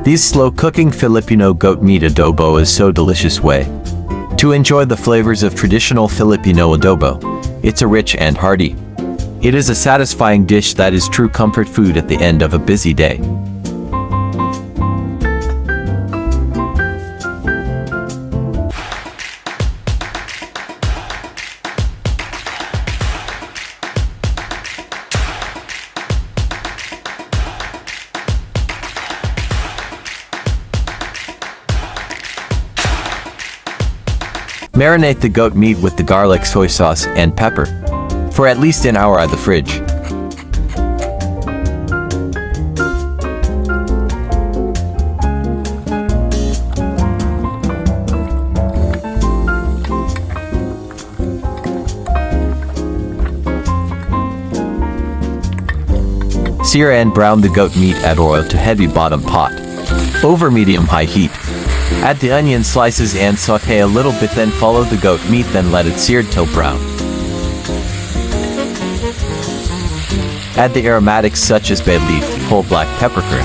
These slow-cooking Filipino goat meat adobo is so delicious way to enjoy the flavors of traditional Filipino adobo. It's a rich and hearty. It is a satisfying dish that is true comfort food at the end of a busy day. Marinate the goat meat with the garlic, soy sauce, and pepper for at least an hour at the fridge. Sear and brown the goat meat, add oil to heavy bottom pot over medium-high heat. Add the onion slices and sauté a little bit, then follow the goat meat, then let it sear till brown. Add the aromatics such as bay leaf, whole black peppercorn.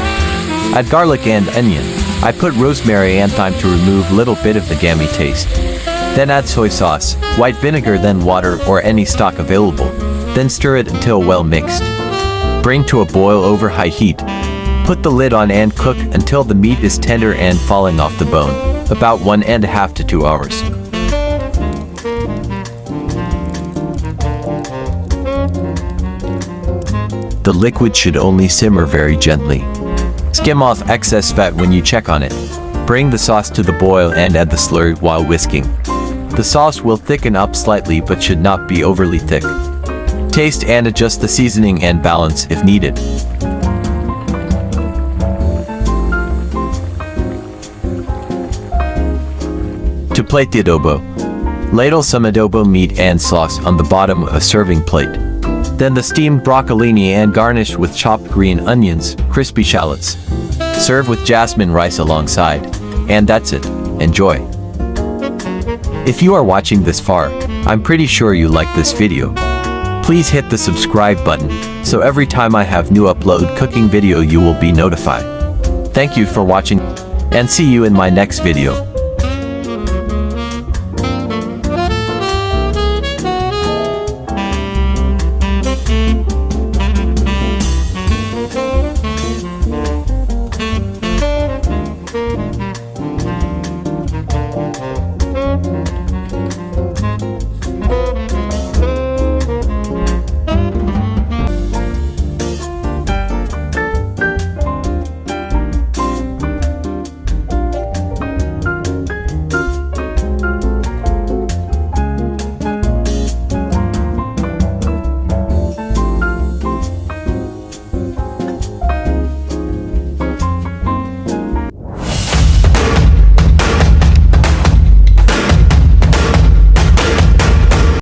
Add garlic and onion. I put rosemary and thyme to remove little bit of the gamey taste. Then add soy sauce, white vinegar, then water or any stock available. Then stir it until well mixed. Bring to a boil over high heat. Put the lid on and cook until the meat is tender and falling off the bone, about 1.5 to 2 hours. The liquid should only simmer very gently. Skim off excess fat when you check on it. Bring the sauce to the boil and add the slurry while whisking. The sauce will thicken up slightly but should not be overly thick. Taste and adjust the seasoning and balance if needed. To plate the adobo, ladle some adobo meat and sauce on the bottom of a serving plate. Then the steamed broccolini and garnish with chopped green onions, crispy shallots. Serve with jasmine rice alongside. And that's it. Enjoy. If you are watching this far, I'm pretty sure you like this video. Please hit the subscribe button, so every time I have new upload cooking video you will be notified. Thank you for watching, and see you in my next video.